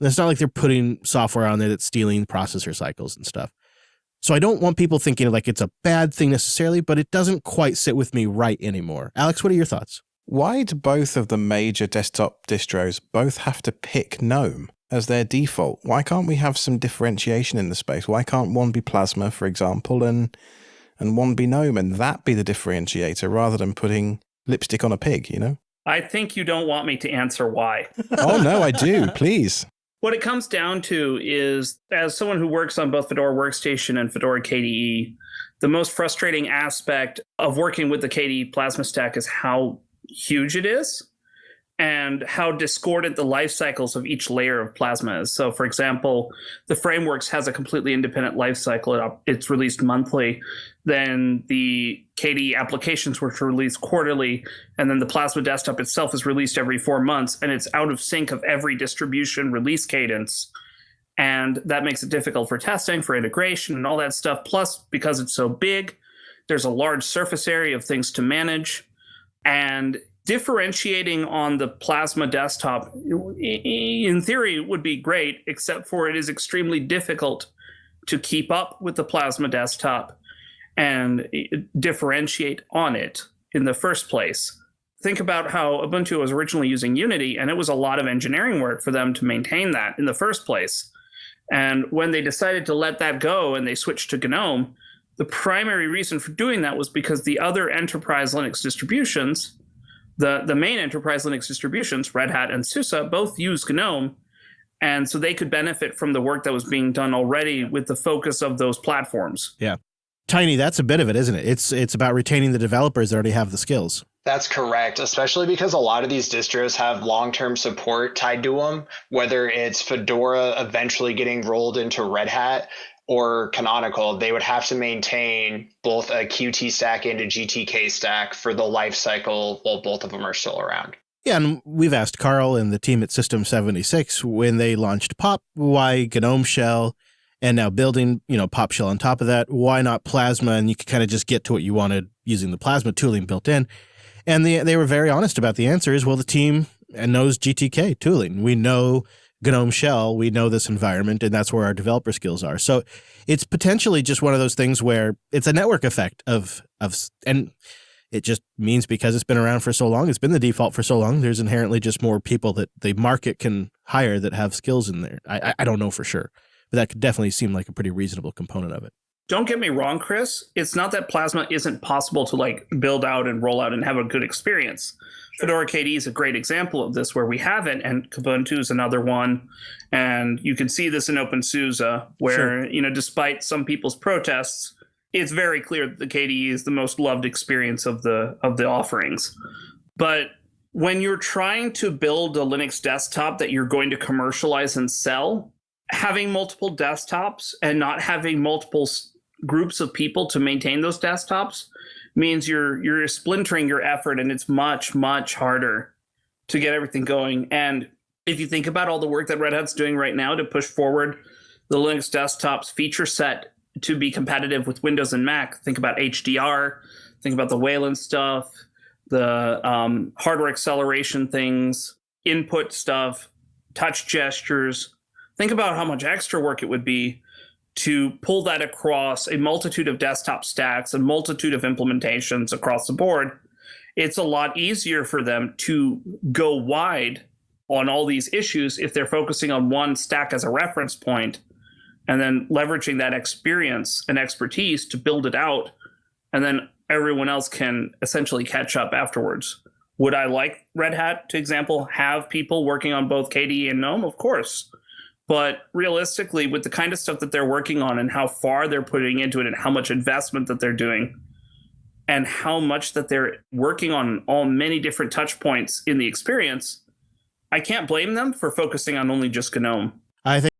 It's not like they're putting software on there that's stealing processor cycles and stuff. So I don't want people thinking like it's a bad thing necessarily, but it doesn't quite sit with me right anymore. Alex, what are your thoughts? Why do both of the major desktop distros both have to pick GNOME as their default? Why can't we have some differentiation in the space? Why can't one be Plasma, for example, and one be GNOME, and that be the differentiator rather than putting lipstick on a pig, you know? I think you don't want me to answer why. Oh, no, I do. Please. What it comes down to is, as someone who works on both Fedora Workstation and Fedora KDE, the most frustrating aspect of working with the KDE Plasma stack is how huge it is and how discordant the life cycles of each layer of Plasma is. So, for example, the Frameworks has a completely independent life cycle. It's released monthly. Then the KDE applications were released quarterly. And then the Plasma desktop itself is released every 4 months. And it's out of sync of every distribution release cadence. And that makes it difficult for testing, for integration, and all that stuff. Plus, because it's so big, there's a large surface area of things to manage. And differentiating on the Plasma desktop, in theory, would be great, except for it is extremely difficult to keep up with the Plasma desktop and differentiate on it in the first place. Think about how Ubuntu was originally using Unity, and it was a lot of engineering work for them to maintain that in the first place. And when they decided to let that go and they switched to GNOME, the primary reason for doing that was because the other enterprise Linux distributions, the main enterprise Linux distributions, Red Hat and SUSE, both use GNOME. And so they could benefit from the work that was being done already with the focus of those platforms. Yeah. Tiny, that's a bit of it, isn't it? It's about retaining the developers that already have the skills. That's correct, especially because a lot of these distros have long-term support tied to them, whether it's Fedora eventually getting rolled into Red Hat or Canonical. They would have to maintain both a Qt stack and a GTK stack for the life cycle while both of them are still around. Yeah, and we've asked Carl and the team at System 76 when they launched Pop, why GNOME Shell, and now building, Pop Shell on top of that, why not Plasma? And you could kind of just get to what you wanted using the Plasma tooling built in. And they were very honest about the answer is, well, the team knows GTK tooling. We know GNOME Shell, we know this environment, and that's where our developer skills are. So it's potentially just one of those things where it's a network effect and it just means because it's been around for so long, it's been the default for so long, there's inherently just more people that the market can hire that have skills in there. I don't know for sure, but that could definitely seem like a pretty reasonable component of it. Don't get me wrong, Chris. It's not that Plasma isn't possible to build out and roll out and have a good experience. Fedora KDE is a great example of this where we have it, and Ubuntu is another one. And you can see this in OpenSUSE where, Sure. Despite some people's protests, it's very clear that the KDE is the most loved experience of the offerings. But when you're trying to build a Linux desktop that you're going to commercialize and sell, having multiple desktops and not having multiple groups of people to maintain those desktops means you're splintering your effort, and it's much, much harder to get everything going. And if you think about all the work that Red Hat's doing right now to push forward the Linux desktop's feature set to be competitive with Windows and Mac, think about HDR, think about the Wayland stuff, the hardware acceleration things, input stuff, touch gestures. Think about how much extra work it would be to pull that across a multitude of desktop stacks, a multitude of implementations across the board. It's a lot easier for them to go wide on all these issues if they're focusing on one stack as a reference point and then leveraging that experience and expertise to build it out, and then everyone else can essentially catch up afterwards. Would I like Red Hat, to example, have people working on both KDE and GNOME? Of course. But realistically, with the kind of stuff that they're working on and how far they're putting into it and how much investment that they're doing and how much that they're working on all many different touch points in the experience, I can't blame them for focusing on only just GNOME. I think